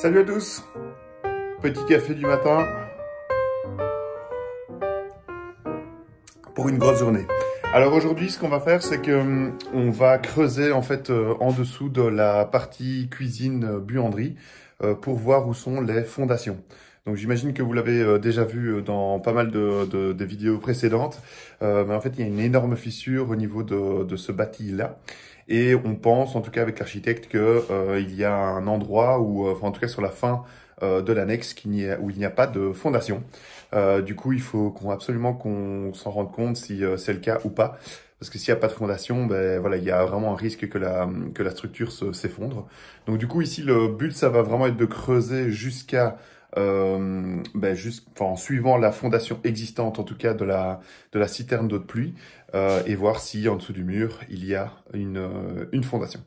Salut à tous, petit café du matin pour une grosse journée. Alors aujourd'hui, ce qu'on va faire, c'est que on va creuser en fait en dessous de la partie cuisine buanderie pour voir où sont les fondations. Donc j'imagine que vous l'avez déjà vu dans pas mal des vidéos précédentes, mais en fait il y a une énorme fissure au niveau de ce bâti-là. Et on pense, en tout cas avec l'architecte, qu'il y a un endroit où, enfin en tout cas sur la fin de l'annexe, où il n'y a pas de fondation. Du coup, il faut absolument qu'on s'en rende compte si c'est le cas ou pas. Parce que s'il n'y a pas de fondation, ben voilà, il y a vraiment un risque que la structure s'effondre. Donc du coup, ici, le but, ça va vraiment être de creuser jusqu'à en suivant la fondation existante, en tout cas de la citerne d'eau de pluie, et voir si en dessous du mur il y a une fondation.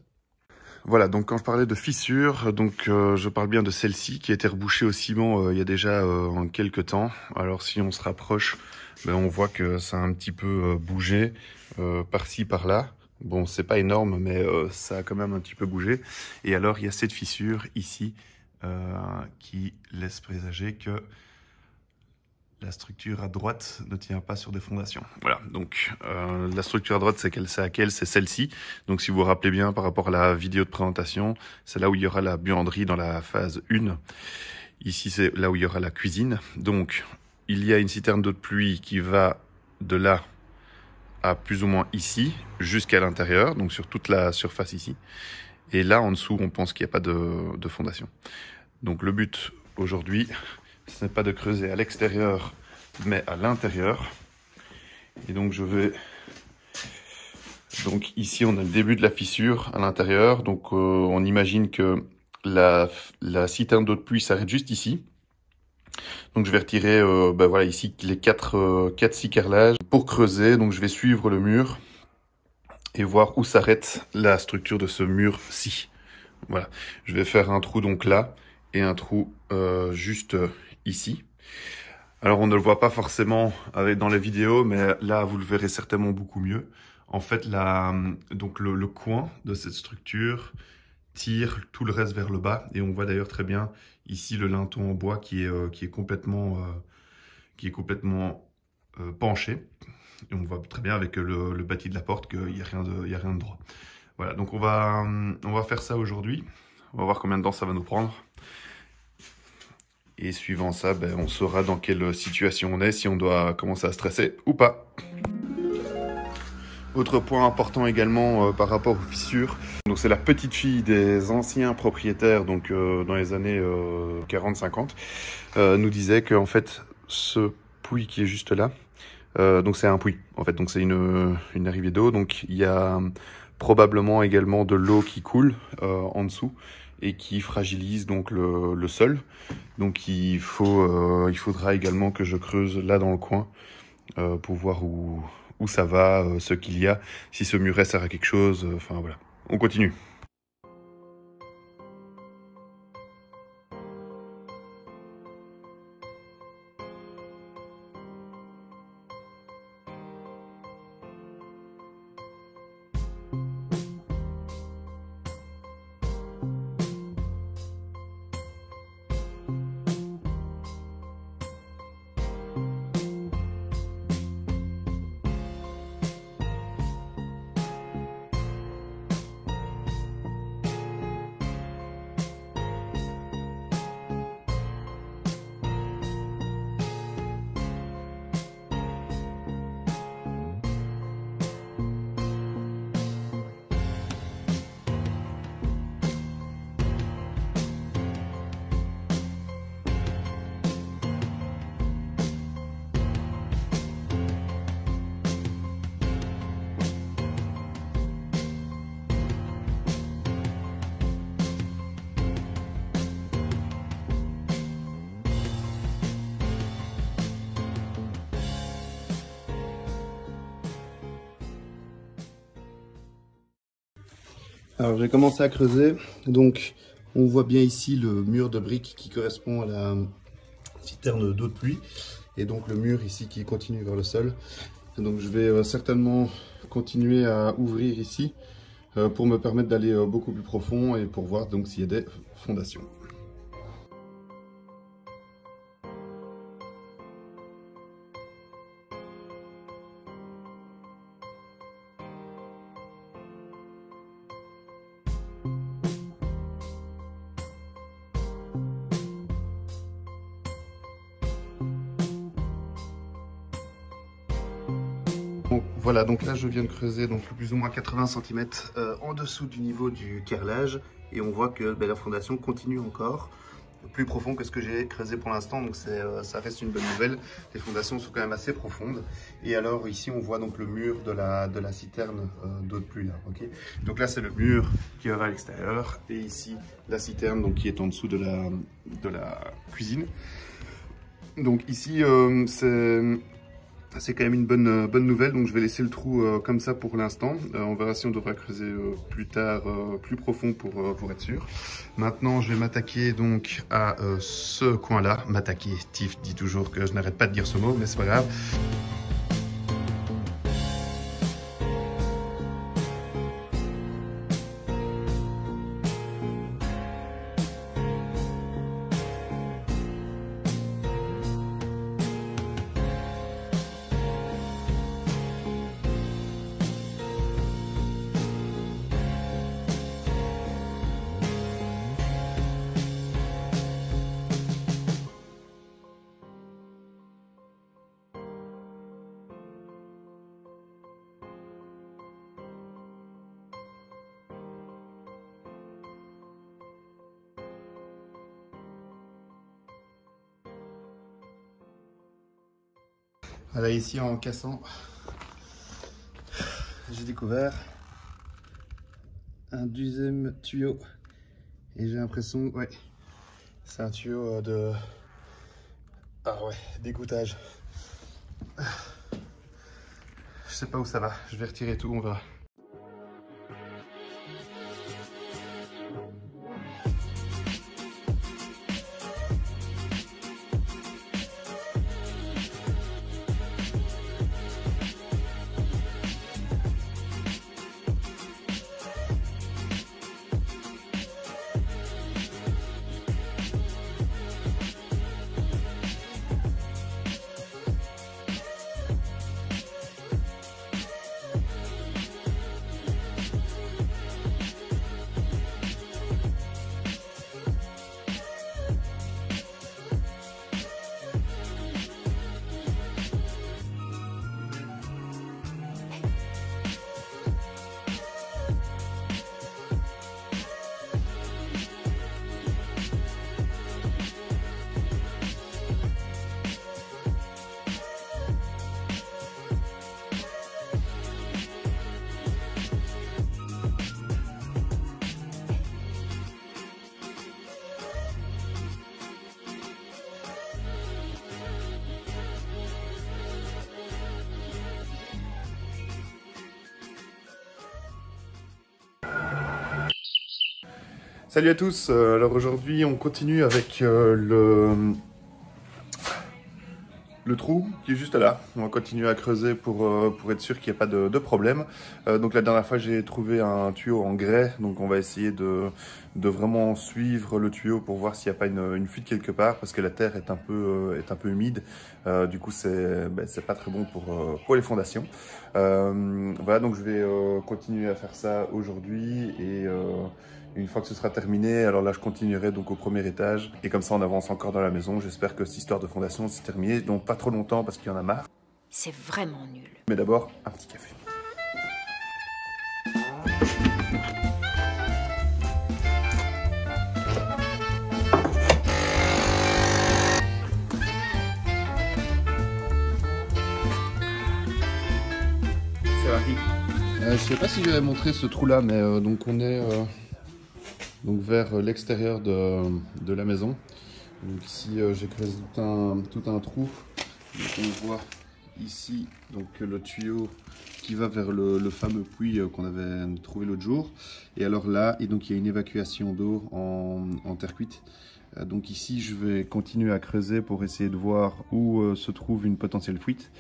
Voilà, donc quand je parlais de fissure, donc je parle bien de celle-ci qui a été rebouchée au ciment il y a déjà quelques temps. Alors si on se rapproche, ben, on voit que ça a un petit peu bougé par-ci, par-là. Bon, c'est pas énorme, mais ça a quand même un petit peu bougé. Et alors il y a cette fissure ici qui laisse présager que la structure à droite ne tient pas sur des fondations. Voilà, donc la structure à droite, c'est laquelle? C'est celle-ci. Donc si vous vous rappelez bien par rapport à la vidéo de présentation, c'est là où il y aura la buanderie dans la phase 1. Ici, c'est là où il y aura la cuisine. Donc, il y a une citerne d'eau de pluie qui va de là à plus ou moins ici, jusqu'à l'intérieur, donc sur toute la surface ici. Et là, en dessous, on pense qu'il n'y a pas de fondation. Donc le but aujourd'hui, ce n'est pas de creuser à l'extérieur, mais à l'intérieur. Et donc je vais... Donc ici, on a le début de la fissure à l'intérieur. Donc on imagine que la citerne d'eau de pluie s'arrête juste ici. Donc je vais retirer voilà, ici les 4-6 carrelages pour creuser. Donc je vais suivre le mur et voir où s'arrête la structure de ce mur-ci. Voilà, je vais faire un trou donc là et un trou juste ici. Alors on ne le voit pas forcément dans les vidéos, mais là vous le verrez certainement beaucoup mieux. En fait, donc le coin de cette structure tire tout le reste vers le bas, et on voit d'ailleurs très bien ici le linteau en bois qui est complètement penché. Et on voit très bien avec le bâti de la porte qu'il n'y a rien de droit. Voilà, donc on va faire ça aujourd'hui. On va voir combien de temps ça va nous prendre. Et suivant ça, ben, on saura dans quelle situation on est, si on doit commencer à stresser ou pas. Autre point important également par rapport aux fissures, donc c'est la petite fille des anciens propriétaires, donc dans les années 40-50, nous disait que en fait ce puits qui est juste là, donc c'est un puits en fait, donc c'est une arrivée d'eau, donc il y a probablement également de l'eau qui coule en dessous et qui fragilise donc le sol. Donc il faudra également que je creuse là dans le coin pour voir où ça va, ce qu'il y a, si ce muret sert à quelque chose, enfin voilà. On continue. Alors j'ai commencé à creuser, donc on voit bien ici le mur de briques qui correspond à la citerne d'eau de pluie, et donc le mur ici qui continue vers le sol. Et donc je vais certainement continuer à ouvrir ici pour me permettre d'aller beaucoup plus profond et pour voir donc s'il y a des fondations. Bon, voilà, donc là je viens de creuser donc plus ou moins 80 cm en dessous du niveau du carrelage et on voit que la fondation continue encore plus profond que ce que j'ai creusé pour l'instant, donc ça reste une bonne nouvelle. Les fondations sont quand même assez profondes. Et alors ici on voit donc le mur de la citerne d'eau de pluie là, ok. Donc là c'est le mur qui aura à l'extérieur et ici la citerne donc qui est en dessous de la cuisine. Donc ici c'est quand même une bonne nouvelle, donc je vais laisser le trou comme ça pour l'instant. On verra si on devra creuser plus tard, plus profond pour être sûr. Maintenant, je vais m'attaquer donc à ce coin-là. M'attaquer, Tiff dit toujours que je n'arrête pas de dire ce mot, mais c'est pas grave. Voilà, ici en cassant, j'ai découvert un deuxième tuyau et j'ai l'impression, ouais, c'est un tuyau de, ah ouais, d'égouttage. Je sais pas où ça va, je vais retirer tout, on verra. Salut à tous, alors aujourd'hui on continue avec le trou qui est juste là. On va continuer à creuser pour être sûr qu'il n'y a pas de problème. Donc la dernière fois j'ai trouvé un tuyau en grès, donc on va essayer de vraiment suivre le tuyau pour voir s'il n'y a pas une fuite quelque part parce que la terre est un peu humide. Du coup c'est pas très bon pour les fondations. Voilà, donc je vais continuer à faire ça aujourd'hui et une fois que ce sera terminé, alors là je continuerai donc au premier étage et comme ça on avance encore dans la maison. J'espère que cette histoire de fondation s'est terminée, donc pas trop longtemps parce qu'il y en a marre. C'est vraiment nul. Mais d'abord, un petit café. C'est parti. Je sais pas si j'avais montré ce trou là, mais donc on est donc vers l'extérieur de la maison. Donc ici j'ai creusé tout un trou. Donc on voit ici donc le tuyau qui va vers le fameux puits qu'on avait trouvé l'autre jour. Et alors là, donc il y a une évacuation d'eau en terre cuite. Donc ici je vais continuer à creuser pour essayer de voir où se trouve une potentielle fuite.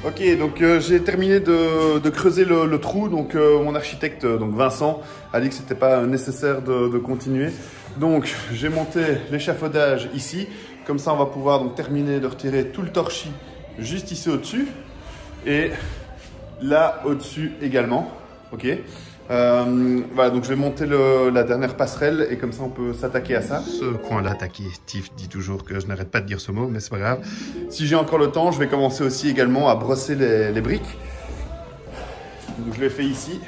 Ok, donc j'ai terminé de creuser le trou. Donc mon architecte, donc Vincent, a dit que c'était pas nécessaire de continuer. Donc j'ai monté l'échafaudage ici. Comme ça, on va pouvoir donc terminer de retirer tout le torchis juste ici au-dessus. Et là au-dessus également. Ok. Voilà, donc je vais monter la dernière passerelle et comme ça on peut s'attaquer à ça. Ce coin-là, attaquer. Tiff dit toujours que je n'arrête pas de dire ce mot, mais c'est pas grave. Si j'ai encore le temps, je vais commencer aussi également à brosser les briques. Donc je l'ai fait ici.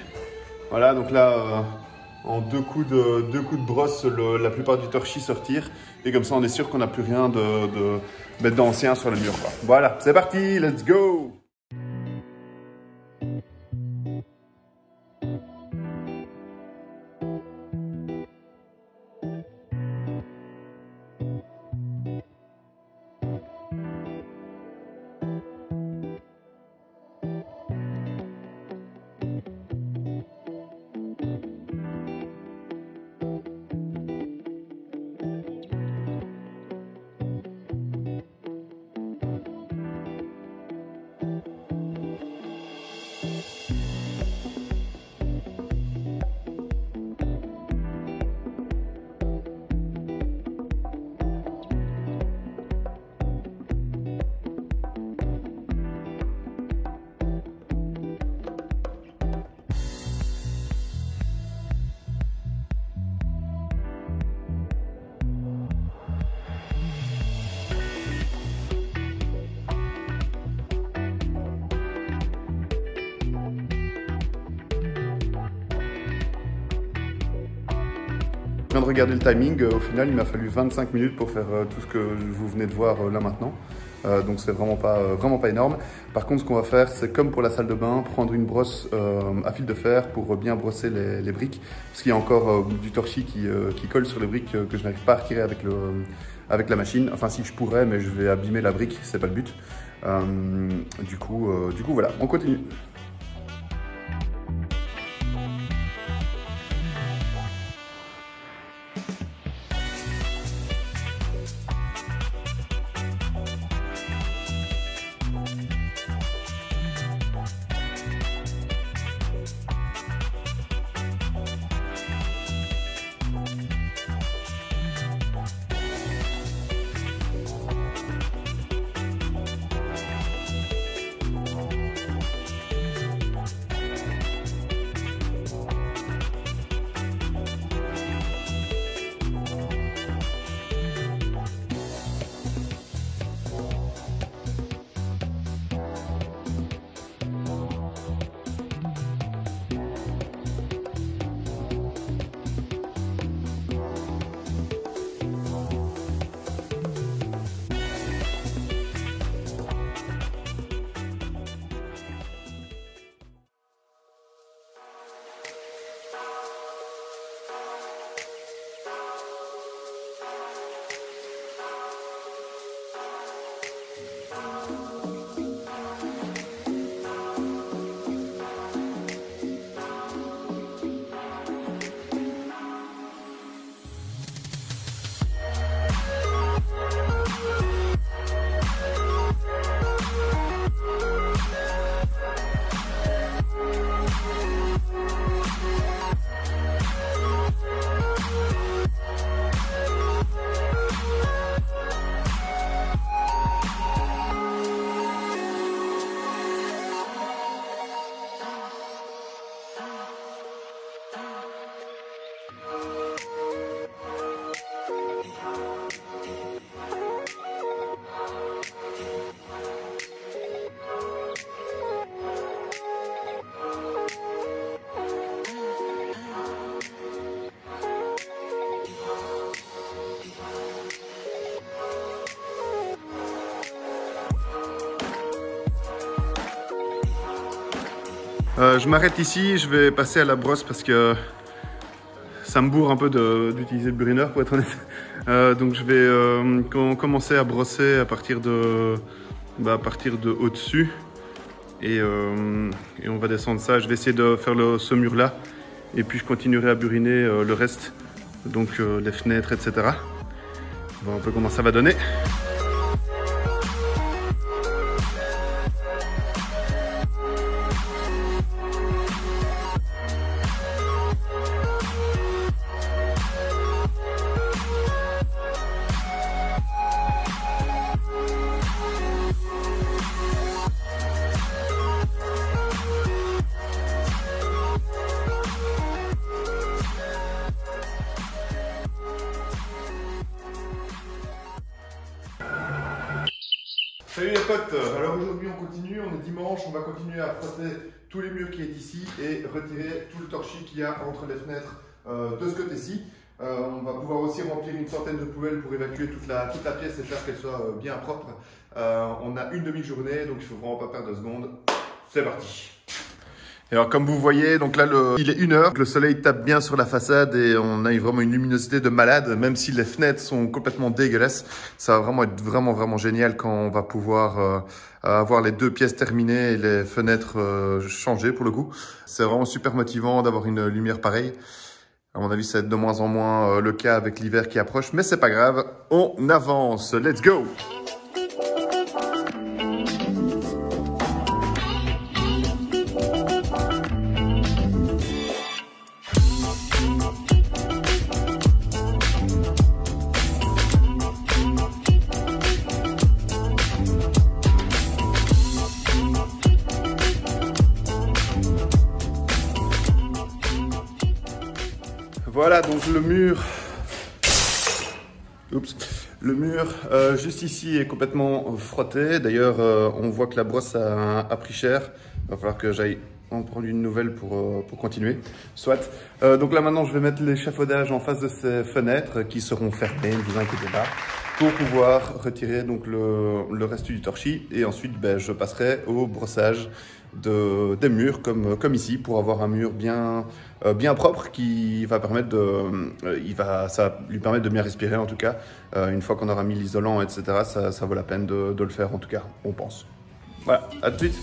Voilà, donc là, en deux coups de brosse, la plupart du torchis sortir. Et comme ça, on est sûr qu'on n'a plus rien d'ancien sur le mur, quoi. Voilà, c'est parti, let's go! Je viens de regarder le timing, au final il m'a fallu 25 minutes pour faire tout ce que vous venez de voir là maintenant. Donc c'est vraiment pas énorme. Par contre ce qu'on va faire, c'est comme pour la salle de bain, prendre une brosse à fil de fer pour bien brosser les briques. Parce qu'il y a encore du torchis qui colle sur les briques que je n'arrive pas à retirer avec la machine. Enfin si je pourrais, mais je vais abîmer la brique, c'est pas le but. Du coup voilà, on continue. Je m'arrête ici, je vais passer à la brosse parce que ça me bourre un peu d'utiliser le burineur pour être honnête. Donc je vais commencer à brosser à partir de au-dessus et on va descendre ça. Je vais essayer de faire ce mur là et puis je continuerai à buriner le reste, donc les fenêtres, etc. On va voir un peu comment ça va donner. capote. Alors aujourd'hui on continue, on est dimanche, on va continuer à frotter tous les murs qui est ici et retirer tout le torchis qu'il y a entre les fenêtres de ce côté-ci. On va pouvoir aussi remplir une centaine de poubelles pour évacuer toute la pièce et faire qu'elle soit bien propre. On a une demi-journée, donc il ne faut vraiment pas perdre de secondes. C'est parti. Et alors comme vous voyez, donc là il est 1h, le soleil tape bien sur la façade et on a vraiment une luminosité de malade, même si les fenêtres sont complètement dégueulasses. Ça va vraiment être vraiment génial quand on va pouvoir avoir les 2 pièces terminées et les fenêtres changées pour le coup. C'est vraiment super motivant d'avoir une lumière pareille. À mon avis, ça va être de moins en moins le cas avec l'hiver qui approche, mais c'est pas grave, on avance, let's go! Voilà donc le mur, juste ici est complètement frotté. D'ailleurs, on voit que la brosse a pris cher. Il va falloir que j'aille en prendre une nouvelle pour continuer. Soit. Donc là maintenant, je vais mettre l'échafaudage en face de ces fenêtres qui seront fermées, ne vous inquiétez pas, pour pouvoir retirer donc le reste du torchis. Et ensuite, je passerai au brossage des murs comme ici pour avoir un mur bien propre qui va permettre ça va lui permettre de bien respirer en tout cas. Une fois qu'on aura mis l'isolant, etc., ça vaut la peine de le faire en tout cas, on pense. Voilà, à tout de suite.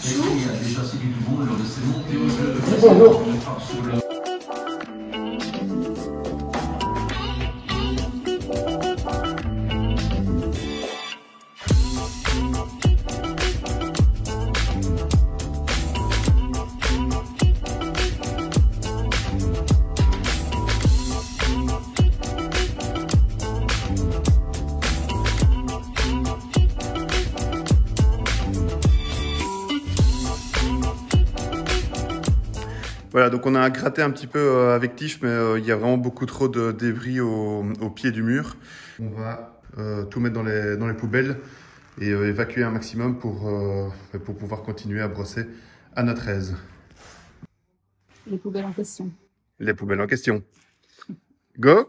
Il a déjà séduit du monde lors de ses montées. Voilà, donc on a gratté un petit peu avec Tiff, mais il y a vraiment beaucoup trop de débris au pied du mur. On va tout mettre dans les poubelles et évacuer un maximum pour pouvoir continuer à brosser à notre aise. Les poubelles en question. Les poubelles en question. Go!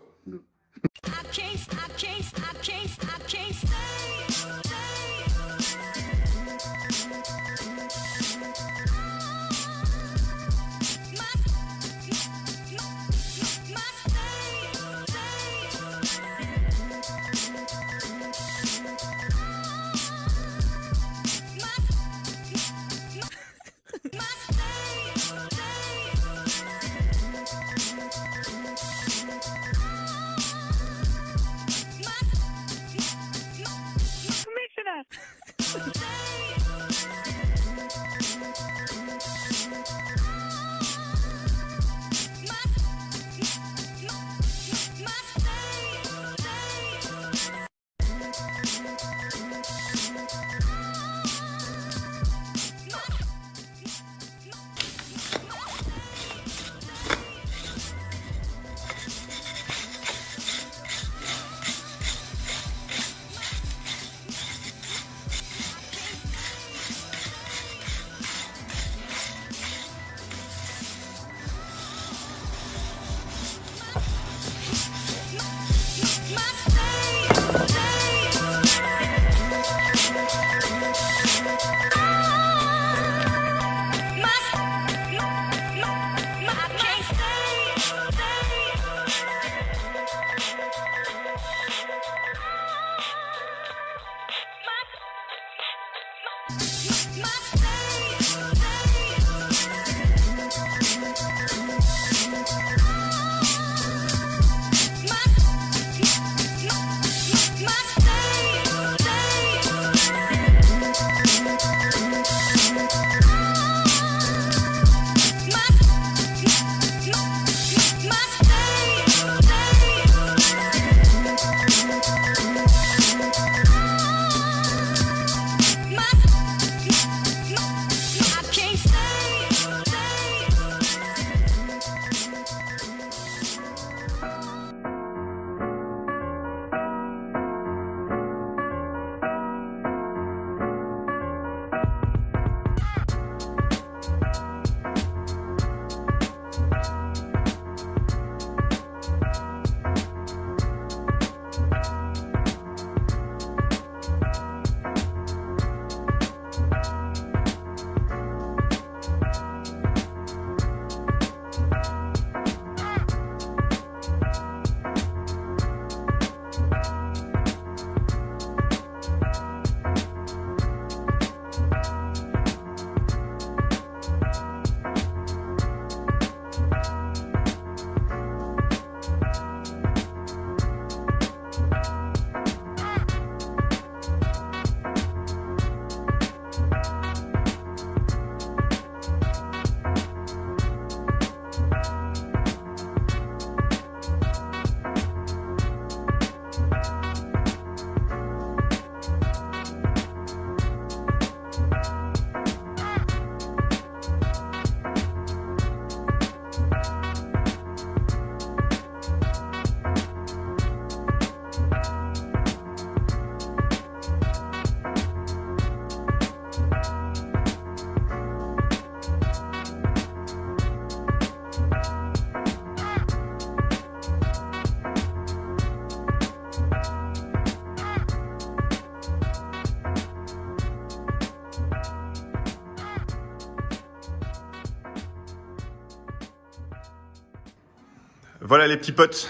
Voilà les petits potes,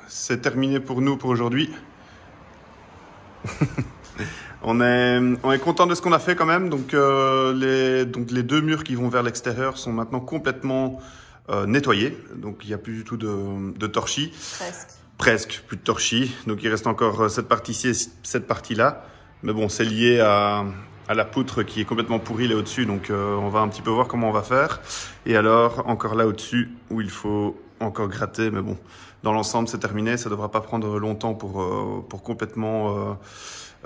c'est terminé pour nous pour aujourd'hui. On est content de ce qu'on a fait quand même. Donc les deux murs qui vont vers l'extérieur sont maintenant complètement nettoyés. Donc il n'y a plus du tout de torchis. Presque plus de torchis. Donc il reste encore cette partie-ci et cette partie-là. Mais bon, c'est lié à la poutre qui est complètement pourrie là au-dessus. Donc on va un petit peu voir comment on va faire. Et alors encore là au-dessus où il faut encore gratter. Mais bon, dans l'ensemble c'est terminé. Ça ne devra pas prendre longtemps pour complètement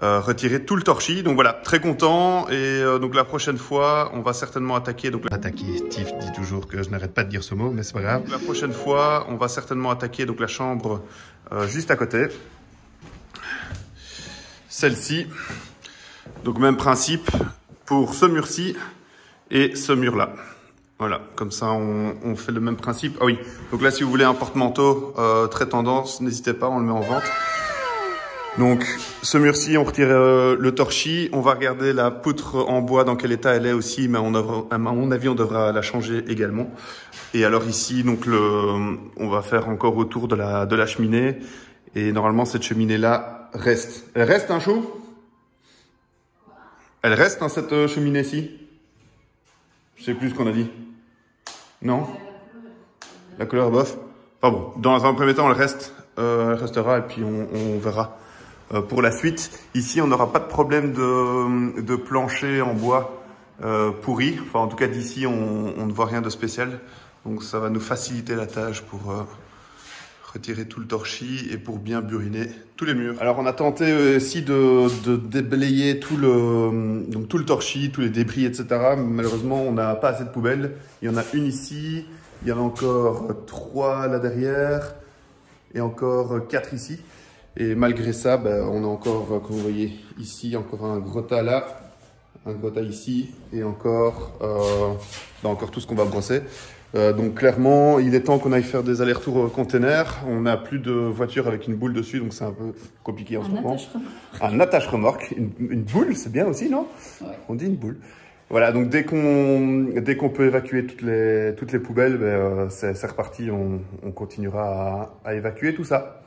retirer tout le torchis. Donc voilà, très content. Et donc la prochaine fois, on va certainement attaquer. Donc attaquer, Tiff dit toujours que je n'arrête pas de dire ce mot, mais c'est pas grave. Donc, la prochaine fois, on va certainement attaquer donc la chambre juste à côté. Celle-ci. Donc même principe pour ce mur-ci et ce mur-là. Voilà, comme ça on fait le même principe. Ah oui, donc là si vous voulez un porte-manteau très tendance, n'hésitez pas, on le met en vente. Donc ce mur-ci, on retire le torchis, on va regarder la poutre en bois dans quel état elle est aussi, mais à mon avis on devra la changer également. Et alors ici, donc on va faire encore autour de la cheminée, et normalement cette cheminée-là reste. Elle reste un chou? Elle reste dans cette cheminée-ci? Je sais plus ce qu'on a dit. Non? La couleur bof. Enfin bon, dans un premier temps, elle restera et puis on verra pour la suite. Ici, on n'aura pas de problème de plancher en bois pourri. Enfin, en tout cas, d'ici, on ne voit rien de spécial. Donc, ça va nous faciliter la tâche pour retirer tout le torchis et pour bien buriner tous les murs. Alors, on a tenté aussi de déblayer tout le torchis, tous les débris, etc. Malheureusement, on n'a pas assez de poubelles. Il y en a une ici, il y en a encore 3 là derrière et encore 4 ici. Et malgré ça, on a encore, comme vous voyez ici, encore un gros tas là, un gros tas ici et encore tout ce qu'on va brosser. Donc clairement, il est temps qu'on aille faire des allers-retours au container. On n'a plus de voiture avec une boule dessus, donc c'est un peu compliqué en ce moment. Un attache-remorque. Une boule, c'est bien aussi, non? Ouais. On dit une boule. Voilà, donc dès qu'on peut évacuer toutes les poubelles, c'est reparti. On continuera à évacuer tout ça.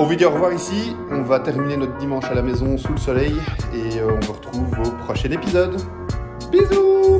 On vous dit au revoir ici. On va terminer notre dimanche à la maison sous le soleil et on vous retrouve au prochain épisode. Bisous!